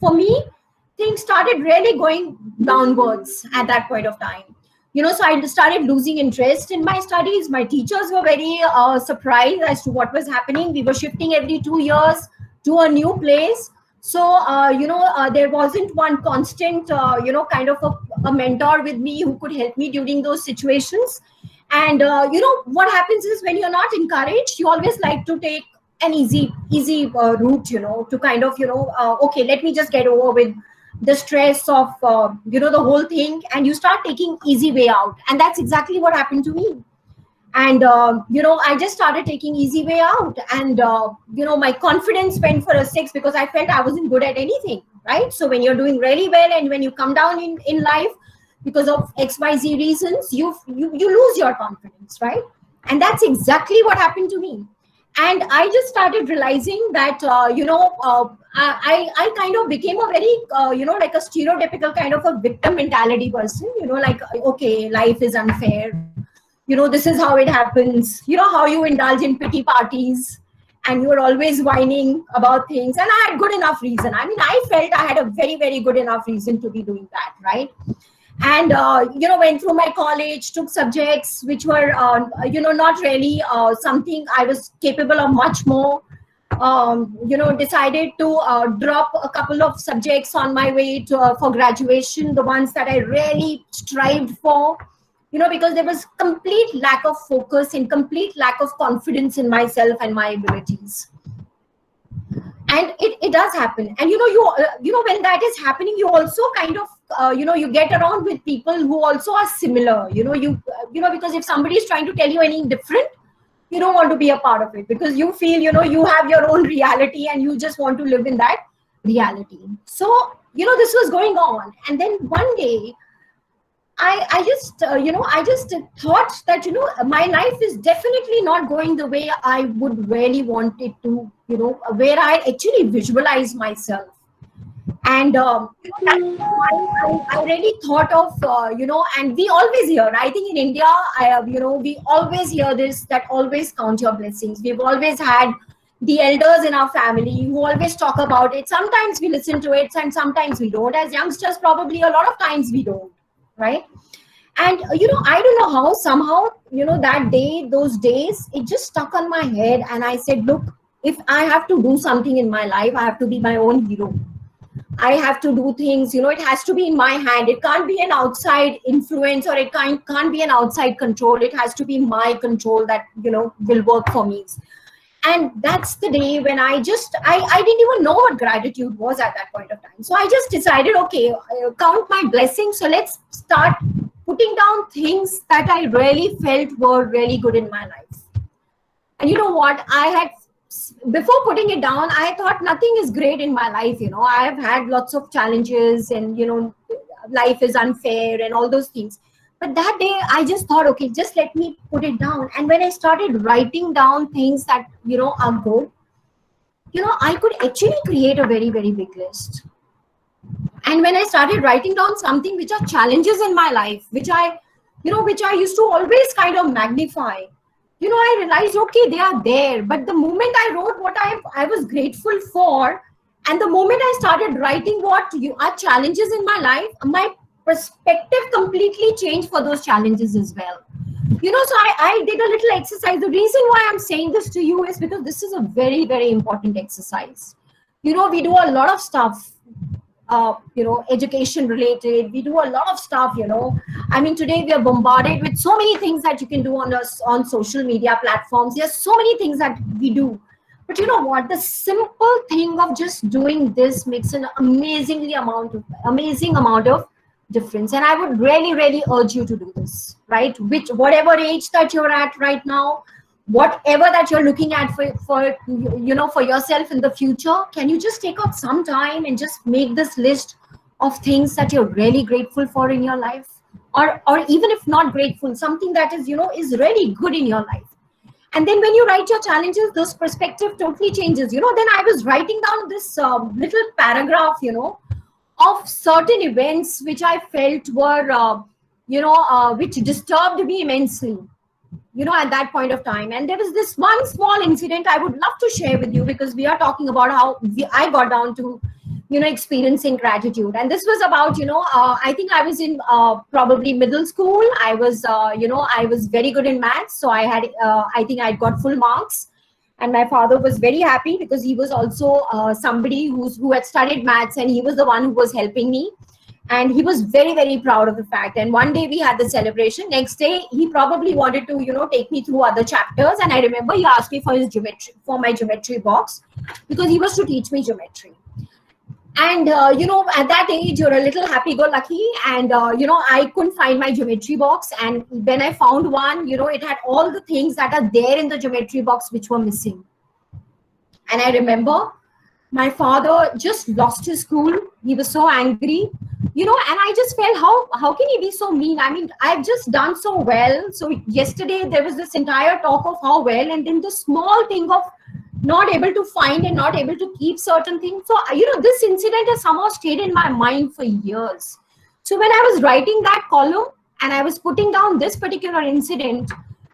for me, things started really going downwards at that point of time. So I started losing interest in my studies. My teachers were very surprised as to what was happening. We were shifting every 2 years to a new place. So there wasn't one constant kind of a mentor with me who could help me during those situations. And what happens is, when you're not encouraged, you always like to take an easy route, to kind of okay, let me just get over with the stress of the whole thing, and you start taking easy way out. And that's exactly what happened to me. And I just started taking easy way out. And my confidence went for a 6, because I felt I wasn't good at anything, right? So when you're doing really well, and when you come down in life because of XYZ reasons, you lose your confidence, right? And that's exactly what happened to me. And I just started realizing that I kind of became a very like a stereotypical kind of a victim mentality person. Like, okay, life is unfair, this is how it happens. How you indulge in pity parties, and you were always whining about things. And I had good enough reason. I mean, I felt I had a very, very good enough reason to be doing that, right? And went through my college, took subjects which were not really something I was capable of much more. Decided to drop a couple of subjects on my way to for graduation, the ones that I really strived for, because there was complete lack of focus and complete lack of confidence in myself and my abilities. And it does happen. And when that is happening, you also kind of you get around with people who also are similar. Because if somebody is trying to tell you anything different, you don't want to be a part of it, because you feel you have your own reality, and you just want to live in that reality. So this was going on. And then one day I just thought that my life is definitely not going the way I would really want it to, where I actually visualize myself. And I really thought of and we always hear, I think in India, we always hear this, that always count your blessings. We've always had the elders in our family who always talk about it. Sometimes we listen to it, and sometimes we don't. As youngsters, probably a lot of times we don't, right? And I don't know how, somehow that day, those days, it just stuck on my head. And I said, look, if I have to do something in my life, I have to be my own hero. I have to do things, it has to be in my hand. It can't be an outside influence, or it can't be an outside control. It has to be my control that will work for me. And that's the day when I didn't even know what gratitude was at that point of time. So I just decided, okay, count my blessings. So let's start putting down things that I really felt were really good in my life. And you know what? Before putting it down, I thought nothing is great in my life. I have had lots of challenges, and, life is unfair and all those things. But that day I just thought, okay, just let me put it down. And when I started writing down things that, are good, I could actually create a very, very big list. And when I started writing down something which are challenges in my life, which I used to always kind of magnify, I realized, okay, they are there. But the moment I wrote what I was grateful for, and the moment I started writing what are challenges in my life, my perspective completely changed for those challenges as well. So I did a little exercise. The reason why I'm saying this to you is because this is a very, very important exercise. We do a lot of stuff, education related. We do a lot of stuff, I mean, today we are bombarded with so many things that you can do on social media platforms. There's so many things that we do. But you know what? The simple thing of just doing this makes an amazing amount of difference. And I would really, really urge you to do this, right? Whatever age that you're at right now, whatever that you're looking at for yourself in the future, can you just take out some time and just make this list of things that you're really grateful for in your life? Or even if not grateful, something that is really good in your life. And then when you write your challenges, this perspective totally changes. Then I was writing down this little paragraph, of certain events which I felt were, which disturbed me immensely, at that point of time. And there was this one small incident I would love to share with you, because we are talking about how I got down to, experiencing gratitude. And this was about, I think I was in probably middle school. I was, I was very good in maths. So I think I got full marks. And my father was very happy because he was also somebody who had studied maths, and he was the one who was helping me. And he was very, very proud of the fact. And one day we had the celebration. Next day, he probably wanted to, take me through other chapters. And I remember he asked me for my geometry box, because he was to teach me geometry. And, at that age, you're a little happy-go-lucky. And, I couldn't find my geometry box. And when I found one, it had all the things that are there in the geometry box which were missing. And I remember my father just lost his cool. He was so angry, and I just felt, how can he be so mean? I mean, I've just done so well. So yesterday there was this entire talk of how well, and then the small thing of not able to find and not able to keep certain things. So, this incident has somehow stayed in my mind for years. So when I was writing that column and I was putting down this particular incident,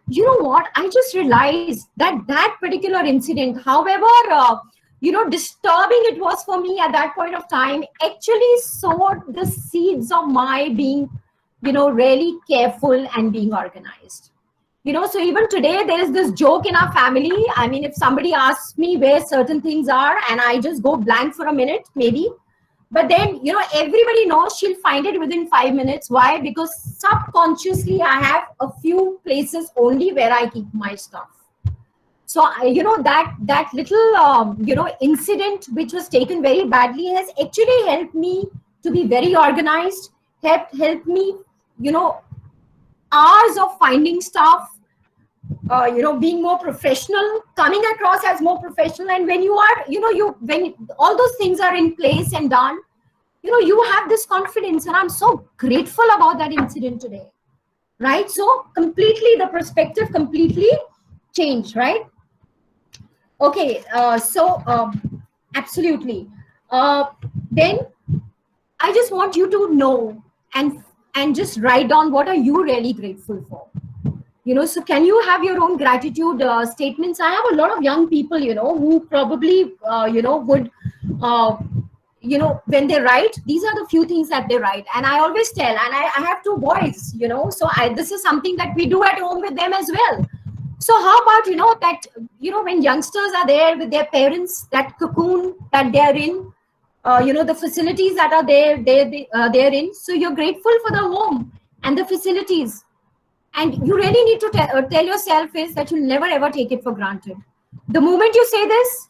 you know what? I just realized that particular incident, however, disturbing it was for me at that point of time, actually sowed the seeds of my being, really careful and being organized. So even today, there is this joke in our family. I mean, if somebody asks me where certain things are, and I just go blank for a minute, maybe. But then, everybody knows she'll find it within 5 minutes. Why? Because subconsciously, I have a few places only where I keep my stuff. So, that little, incident which was taken very badly has actually helped me to be very organized, helped me, hours of finding stuff, being more professional, coming across as more professional. And when you are, when all those things are in place and done, you have this confidence. And I'm so grateful about that incident today, right? So completely, the perspective completely changed, right? Okay, absolutely. Then I just want you to know and just write down, what are you really grateful for? So can you have your own gratitude statements? I have a lot of young people, who probably, would, when they write, these are the few things that they write. And I always tell, and I have 2 boys, so this is something that we do at home with them as well. So how about, that, when youngsters are there with their parents, that cocoon that they're in, the facilities that are they're in. So you're grateful for the home and the facilities. And you really need to tell yourself is that you'll never ever take it for granted. The moment you say this,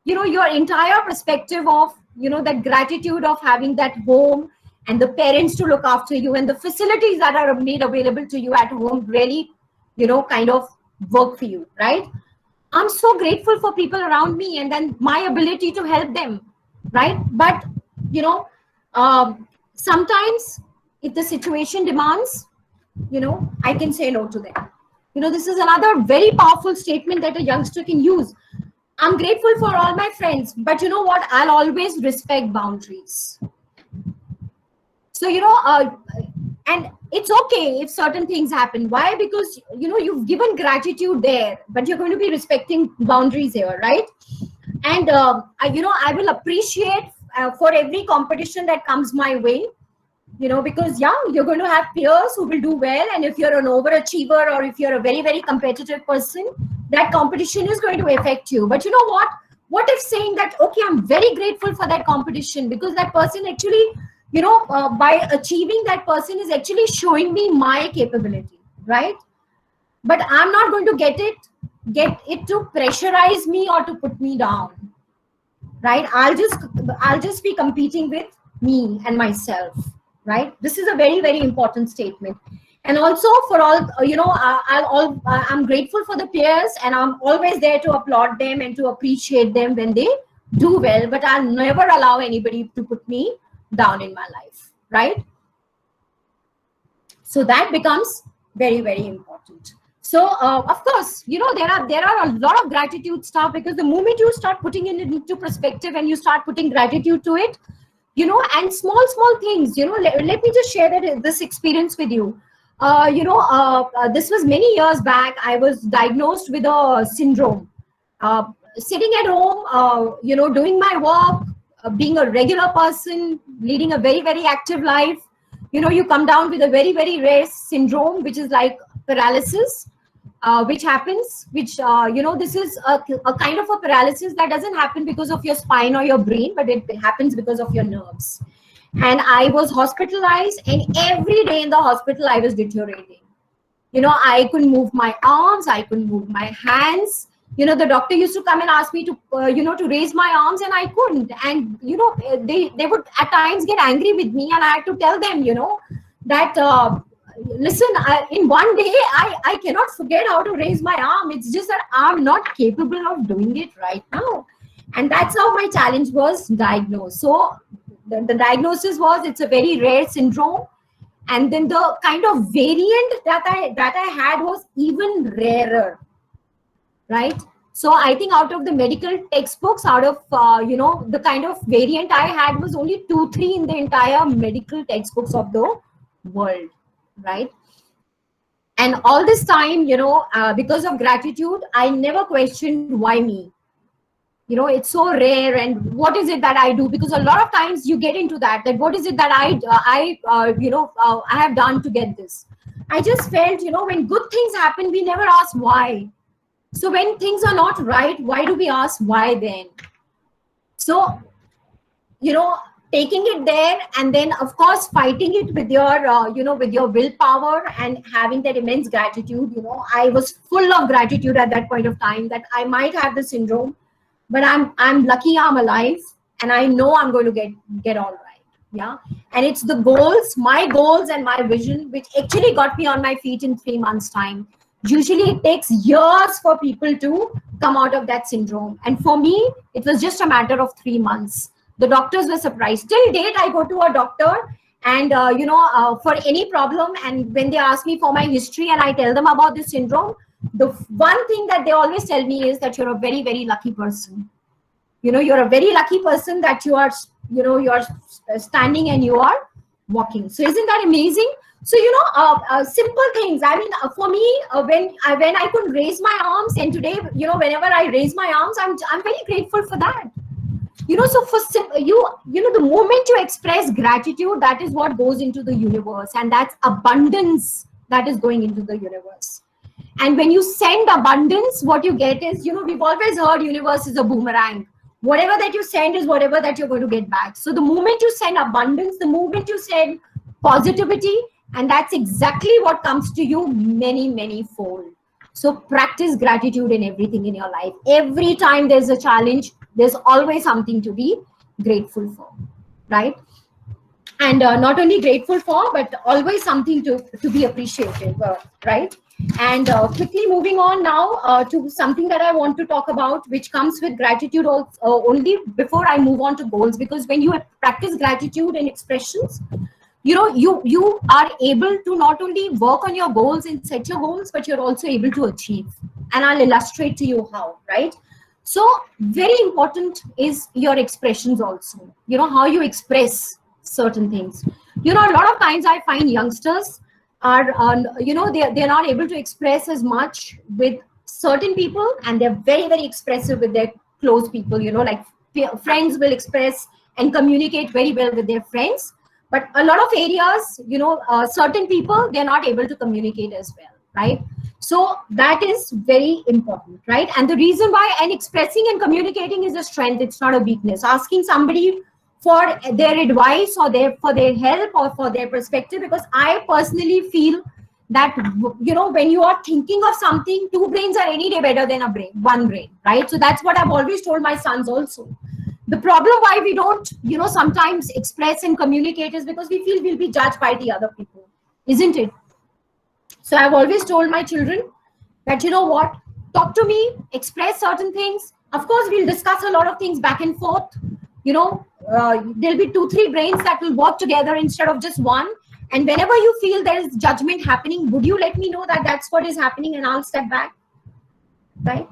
your entire perspective of, that gratitude of having that home and the parents to look after you and the facilities that are made available to you at home really, kind of work for you, right? I'm so grateful for people around me and then my ability to help them, right? But, sometimes if the situation demands, I can say no to them. This is another very powerful statement that a youngster can use. I'm grateful for all my friends, but you know what? I'll always respect boundaries. So, and it's okay if certain things happen. Why? Because, you've given gratitude there, but you're going to be respecting boundaries here, right? And, I will appreciate for every competition that comes my way. Because you're going to have peers who will do well. And if you're an overachiever or if you're a very, very competitive person, that competition is going to affect you. But you know what? What if saying that, okay, I'm very grateful for that competition because that person actually, by achieving that person is actually showing me my capability, right? But I'm not going to get it to pressurize me or to put me down, right? I'll just be competing with me and myself. Right? This is a very, very important statement. And also for all, I'm grateful for the peers and I'm always there to applaud them and to appreciate them when they do well, but I'll never allow anybody to put me down in my life, right? So that becomes very, very important. So, of course, there are a lot of gratitude stuff because the moment you start putting it into perspective and you start putting gratitude to it, and small things, let me just share this experience with you. This was many years back. I was diagnosed with a syndrome. Sitting at home, doing my work, being a regular person, leading a very, very active life, you come down with a very, very rare syndrome, which is like paralysis, which happens, which, this is a kind of a paralysis that doesn't happen because of your spine or your brain, but it happens because of your nerves. And I was hospitalized, and every day in the hospital, I was deteriorating. I couldn't move my arms, I couldn't move my hands. The doctor used to come and ask me to, to raise my arms, and I couldn't. And, they would at times get angry with me, and I had to tell them, that, listen, in one day, I cannot forget how to raise my arm. It's just that I'm not capable of doing it right now. And that's how my challenge was diagnosed. So the diagnosis was, it's a very rare syndrome. And then the kind of variant that I had was even rarer, right? So I think out of the medical textbooks, out of, the kind of variant I had was only 2-3 in the entire medical textbooks of the world, right? And all this time, because of gratitude, I never questioned why me. It's so rare, and what is it that I do? Because a lot of times you get into that what is it that I have done to get this. I just felt, when good things happen, we never ask why. So when things are not right, why do we ask why then? So, taking it there, and then of course fighting it with your, with your willpower and having that immense gratitude. I was full of gratitude at that point of time that I might have the syndrome, but I'm lucky I'm alive, and I know I'm going to get all right. Yeah. And it's the goals, my goals and my vision, which actually got me on my feet in 3 months' time. Usually it takes years for people to come out of that syndrome. And for me, it was just a matter of 3 months. The doctors were surprised. Till date, I go to a doctor and, for any problem. And when they ask me for my history and I tell them about this syndrome, the one thing that they always tell me is that you're a very, very lucky person. You're a very lucky person that you are, you're standing and you are walking. So isn't that amazing? So, simple things. I mean, for me, when I could raise my arms, and today, whenever I raise my arms, I'm very grateful for that. So for the moment you express gratitude, that is what goes into the universe, and that's abundance that is going into the universe. And when you send abundance, what you get is, we've always heard universe is a boomerang. Whatever that you send is whatever that you're going to get back. So the moment you send abundance, the moment you send positivity, and that's exactly what comes to you many, many fold. So practice gratitude in everything in your life. Every time there's a challenge, there's always something to be grateful for, right? And not only grateful for, but always something to be appreciated, right? And quickly moving on now to something that I want to talk about, which comes with gratitude also, only before I move on to goals, because when you practice gratitude and expressions, you are able to not only work on your goals and set your goals, but you're also able to achieve. And I'll illustrate to you how, right? So very important is your expressions also, how you express certain things. A lot of times I find youngsters are, they're not able to express as much with certain people, and they're very, very expressive with their close people, like friends will express and communicate very well with their friends. But a lot of areas, certain people, they're not able to communicate as well, right? So that is very important, right? And the reason why, and expressing and communicating is a strength, it's not a weakness. Asking somebody for their advice or for their help or for their perspective, because I personally feel that, when you are thinking of something, 2 brains are any day better than one brain, right? So that's what I've always told my sons also. The problem why we don't, sometimes express and communicate is because we feel we'll be judged by the other people, isn't it? So I've always told my children that, what, talk to me, express certain things. Of course, we'll discuss a lot of things back and forth. There'll be 2-3 brains that will work together instead of just one. And whenever you feel there is judgment happening, would you let me know that that's what is happening, and I'll step back, right?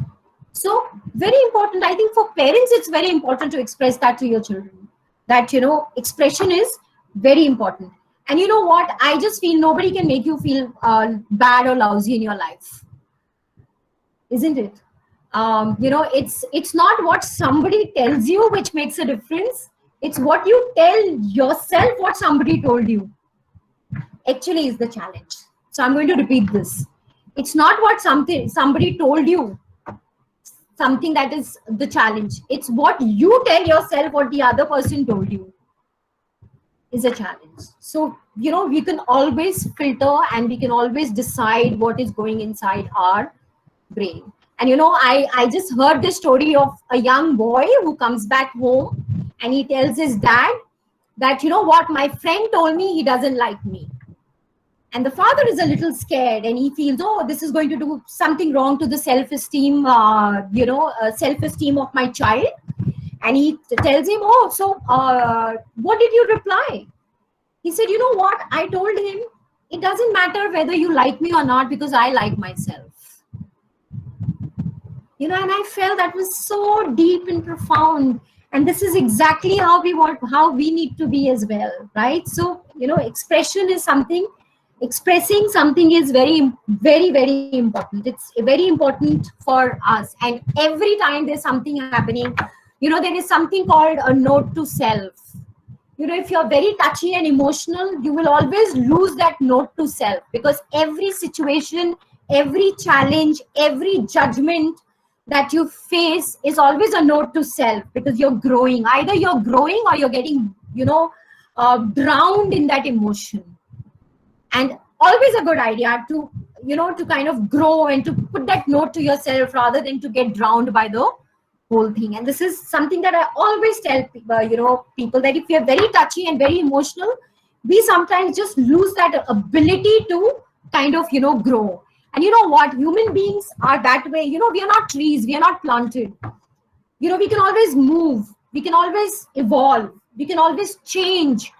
So very important. I think for parents, it's very important to express that to your children, that, expression is very important. And you know what? I just feel nobody can make you feel bad or lousy in your life, isn't it? It's not what somebody tells you which makes a difference. It's what you tell yourself, what somebody told you actually is the challenge. So I'm going to repeat this. It's not what somebody told you, something that is the challenge. It's what you tell yourself, what the other person told you is a challenge. So, we can always filter and we can always decide what is going inside our brain. And, I just heard the story of a young boy who comes back home and he tells his dad that, what, my friend told me he doesn't like me. And the father is a little scared and he feels, oh, this is going to do something wrong to the self-esteem, self-esteem of my child. And he tells him, oh, so what did you reply? He said, you know what? I told him, it doesn't matter whether you like me or not because I like myself. And I felt that was so deep and profound. And this is exactly how we need to be as well, right? So, expression is something. Expressing something is very, very, very important. It's very important for us. And every time there's something happening, there is something called a note to self. If you're very touchy and emotional, you will always lose that note to self, because every situation, every challenge, every judgment that you face is always a note to self, because you're growing. Either you're growing or you're getting, drowned in that emotion. And always a good idea to, to kind of grow and to put that note to yourself rather than to get drowned by the whole thing. And this is something that I always tell people that if you're very touchy and very emotional, we sometimes just lose that ability to kind of, grow. And you know what? Human beings are that way. We are not trees. We are not planted. We can always move. We can always evolve. We can always change.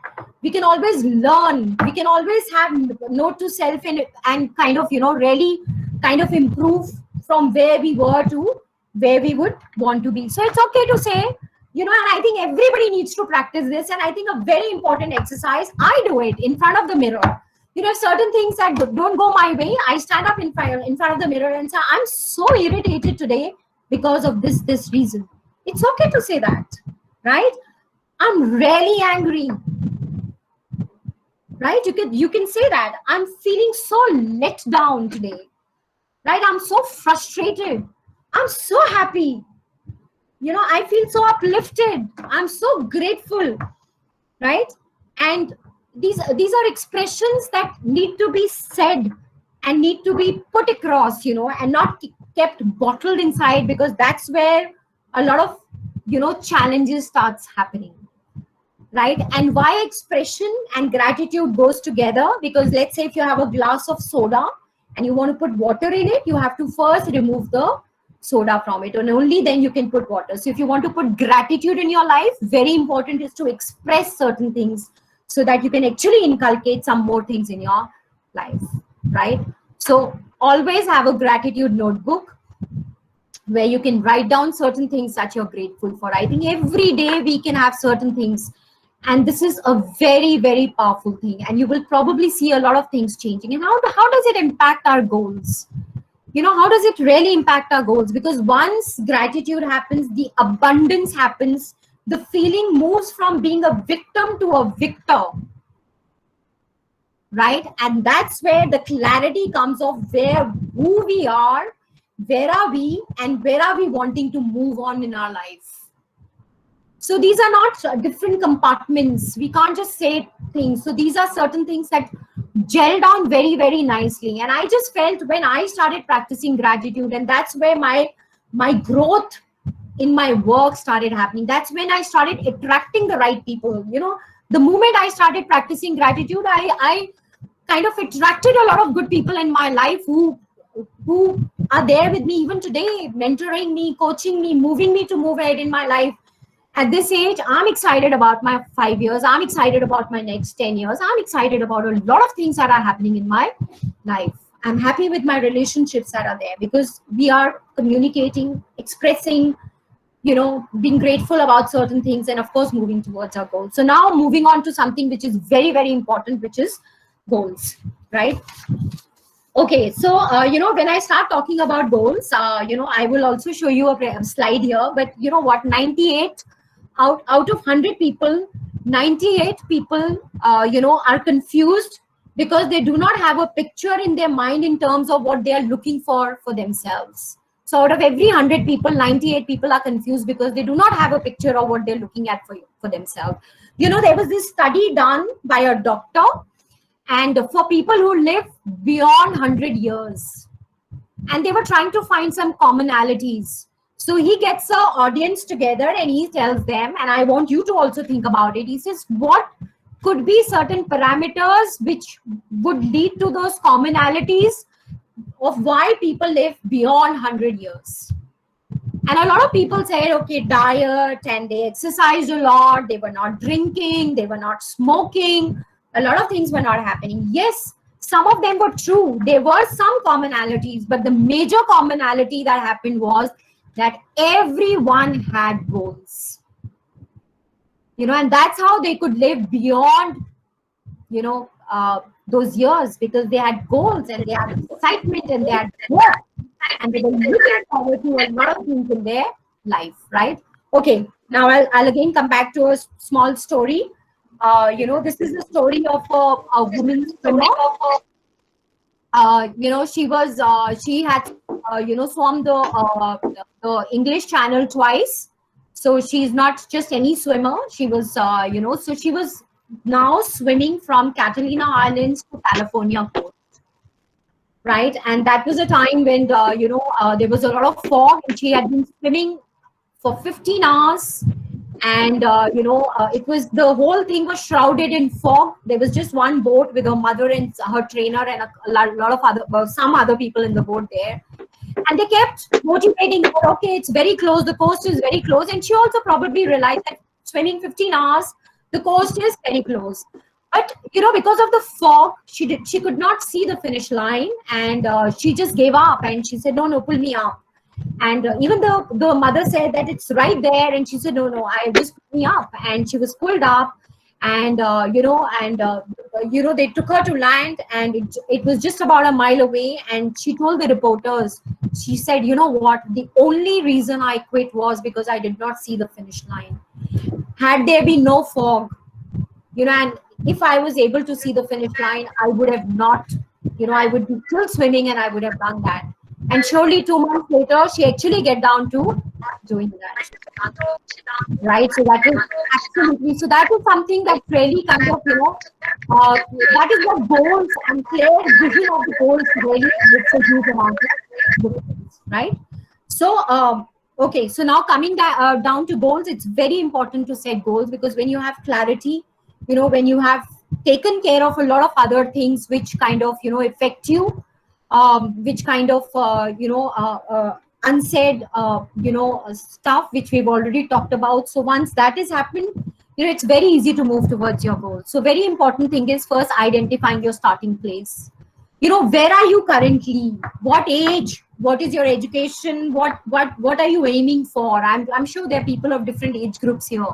We can always learn. We can always have note to self and kind of, really kind of improve from where we were to where we would want to be. So it's okay to say, and I think everybody needs to practice this. And I think a very important exercise, I do it in front of the mirror. If certain things that don't go my way, I stand up in front of the mirror and say, I'm so irritated today because of this reason. It's okay to say that, right? I'm really angry, right? You can say that. I'm feeling so let down today, right? I'm so frustrated. I'm so happy. I feel so uplifted. I'm so grateful, right? And these are expressions that need to be said and need to be put across, and not kept bottled inside, because that's where a lot of, challenges starts happening, right? And why expression and gratitude goes together, because let's say if you have a glass of soda and you want to put water in it, you have to first remove the soda from it, and only then you can put water. So if you want to put gratitude in your life, very important is to express certain things so that you can actually inculcate some more things in your life, right? So always have a gratitude notebook where you can write down certain things that you're grateful for. I think every day we can have certain things, and this is a very, very powerful thing, and you will probably see a lot of things changing. And how does it impact our goals? How does it really impact our goals? Because once gratitude happens, the abundance happens. The feeling moves from being a victim to a victor, right? And that's where the clarity comes of who we are, where are we, and where are we wanting to move on in our life. So these are not different compartments. We can't just say things. So these are certain things that gel down very, very nicely. And I just felt when I started practicing gratitude, and that's where my growth in my work started happening. That's when I started attracting the right people. The moment I started practicing gratitude, I kind of attracted a lot of good people in my life who are there with me even today, mentoring me, coaching me, moving me to move ahead in my life. At this age, I'm excited about my 5 years. I'm excited about my next 10 years. I'm excited about a lot of things that are happening in my life. I'm happy with my relationships that are there because we are communicating, expressing, being grateful about certain things, and of course, moving towards our goals. So now moving on to something which is very, very important, which is goals, right? Okay, so, when I start talking about goals, I will also show you a slide here, but you know what, 98 out of 100 people, 98 people, are confused because they do not have a picture in their mind in terms of what they are looking for themselves. So out of every 100 people, 98 people are confused because they do not have a picture of what they're looking at for themselves. There was this study done by a doctor, and for people who live beyond 100 years, and they were trying to find some commonalities. So he gets an audience together and he tells them, and I want you to also think about it. He says, what could be certain parameters which would lead to those commonalities of why people live beyond 100 years? And a lot of people said, okay, diet, and they exercised a lot, they were not drinking, they were not smoking, a lot of things were not happening. Yes, some of them were true. There were some commonalities, but the major commonality that happened was that everyone had goals. And that's how they could live beyond, those years, because they had goals and they had excitement and they had work. And they were looking forward to a lot of things in their life, right? Okay, now I'll again come back to a small story. This is the story of a woman swimmer. She had, swum the English Channel twice. So she's not just any swimmer. She was, so she was now swimming from Catalina Islands to California coast. Right, and that was a time when there was a lot of fog, and she had been swimming for 15 hours, and it was, the whole thing was shrouded in fog. There was just one boat with her mother and her trainer and a lot of other, some other people in the boat there, and they kept motivating her. Okay, it's very close, the coast is very close, and she also probably realized that swimming 15 hours, the coast is very close. But because of the fog, she could not see the finish line, and she just gave up, and she said, no, pull me up. And even the mother said that it's right there, and she said, no, I just pull me up. And she was pulled up, and they took her to land, and it was just about a mile away. And she told the reporters, she said, you know what, the only reason I quit was because I did not see the finish line. Had there been no fog, and if I was able to see the finish line, I would have not, I would be still swimming, and I would have done that. And surely 2 months later, she actually get down to doing that. Right? So that is absolutely, so that is something that really kind of, that is what goals and clear vision of the goals really makes a huge amount of difference, right? So, okay, so now coming down to goals, it's very important to set goals, because when you have clarity, when you have taken care of a lot of other things which kind of, affect you, which kind of, unsaid, stuff which we've already talked about. So once that has happened, it's very easy to move towards your goal. So very important thing is first identifying your starting place. Where are you currently? What age? What is your education? What are you aiming for? I'm sure there are people of different age groups here,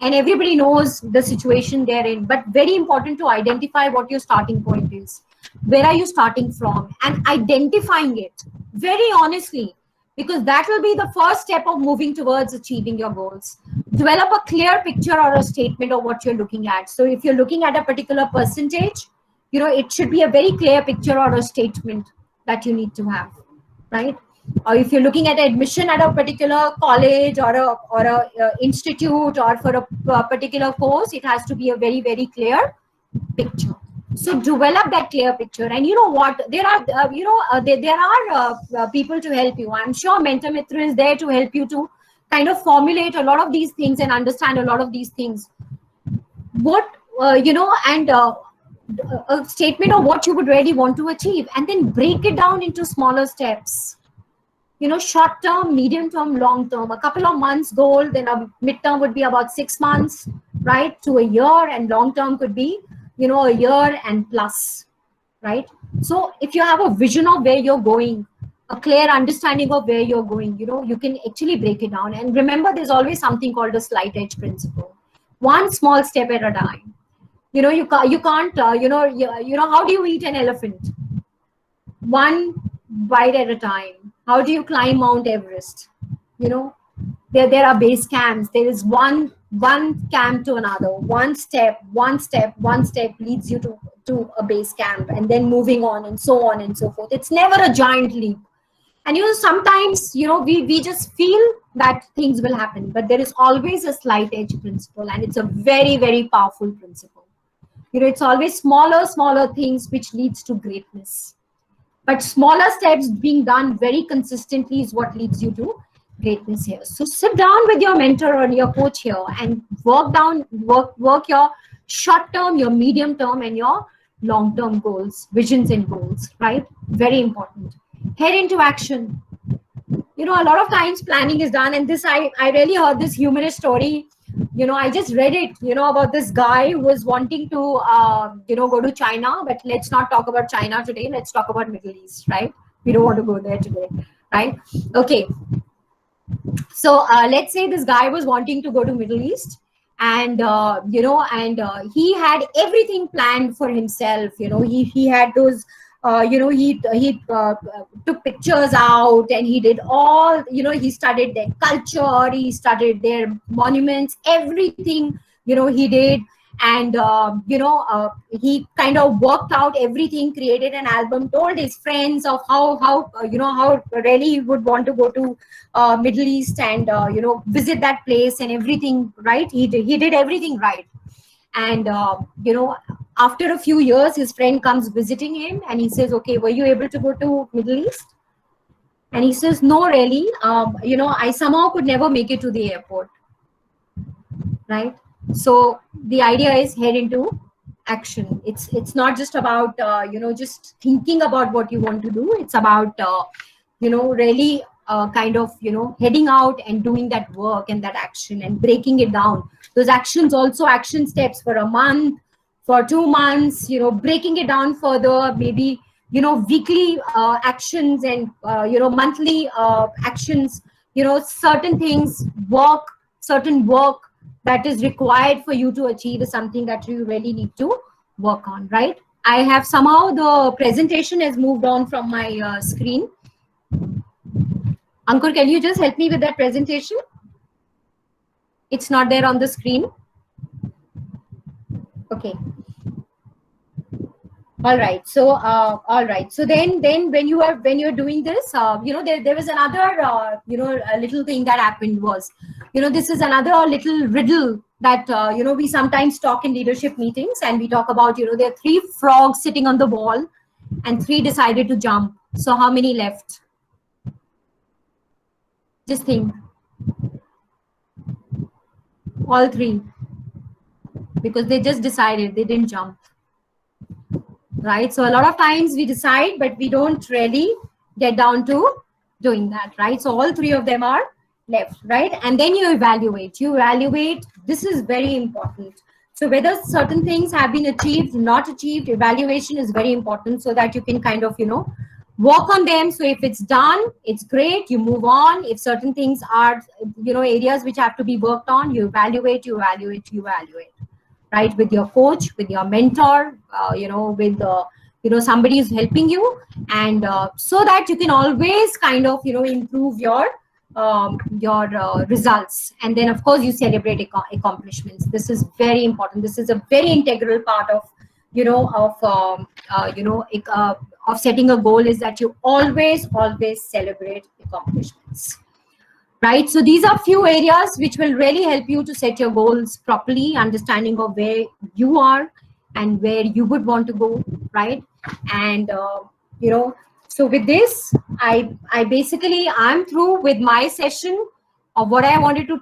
and everybody knows the situation they're in, but very important to identify what your starting point is. Where are you starting from? And identifying it very honestly, because that will be the first step of moving towards achieving your goals. Develop a clear picture or a statement of what you're looking at. So if you're looking at a particular percentage, it should be a very clear picture or a statement that you need to have, right? Or if you're looking at admission at a particular college or a institute, or for a particular course, it has to be a very, very clear picture. So develop that clear picture. And you know what, there are people to help you. I'm sure Mentor Mitra is there to help you to kind of formulate a lot of these things and understand a lot of these things. What a statement of what you would really want to achieve, and then break it down into smaller steps. Short term, medium term, long term. A couple of months goal, then a midterm would be about 6 months, right, to a year, and long term could be, a year and plus, right? So if you have a vision of where you're going, a clear understanding of where you're going, you can actually break it down. And remember, there's always something called a slight edge principle. One small step at a time. You can't, how do you eat an elephant? One bite at a time. How do you climb Mount Everest? There are base camps. There is one one camp to another, one step leads you to a base camp, and then moving on and so on and so forth. It's never a giant leap. And sometimes we just feel that things will happen, but there is always a slight edge principle, and it's a very, very powerful principle. It's always smaller things which leads to greatness, but smaller steps being done very consistently is what leads you to greatness here. So sit down with your mentor or your coach here and work your short term, your medium term, and your long term goals, visions and goals, right? Very important. Head into action. A lot of times planning is done, and this I really heard this humorous story. I just read it, about this guy who was wanting to, go to China, but let's not talk about China today. Let's talk about Middle East, right? We don't want to go there today, right? Okay. So let's say this guy was wanting to go to Middle East, and he had everything planned for himself. He had those. He took pictures out, and he did all. He studied their culture, he studied their monuments, everything. He did, and he kind of worked out everything, created an album, told his friends of how really he would want to go to Middle East and visit that place and everything, right? He did everything right. And after a few years, his friend comes visiting him, and he says, okay, were you able to go to Middle East? And he says, no, really. I somehow could never make it to the airport, right? So the idea is head into action. It's not just about just thinking about what you want to do. It's about really kind of heading out and doing that work and that action and breaking it down. Those actions, also action steps for a month, for 2 months, breaking it down further, maybe weekly actions and monthly actions, certain things, certain work that is required for you to achieve is something that you really need to work on, right? I have somehow the presentation has moved on from my screen. Ankur, can you just help me with that presentation? It's not there on the screen. Okay. All right. So then when you're doing this, there was another a little thing that happened was, this is another little riddle that we sometimes talk in leadership meetings, and we talk about there are 3 frogs sitting on the wall, and 3 decided to jump. So how many left? Just think. All 3, because they just decided, they didn't jump. Right? So a lot of times we decide, but we don't really get down to doing that, right? So all 3 of them are left, right? And then you evaluate. This is very important. So whether certain things have been achieved, not achieved, evaluation is very important, so that you can kind of, work on them. So if it's done, it's great, you move on. If certain things are, areas which have to be worked on, you evaluate, right? With your coach, with your mentor, with somebody who's helping you, and so that you can always kind of improve your results. And then of course you celebrate accomplishments. This is very important. This is a very integral part of of setting a goal, is that you always celebrate accomplishments. Right, so these are few areas which will really help you to set your goals properly, understanding of where you are and where you would want to go, right? And so with this, I'm through with my session of what I wanted to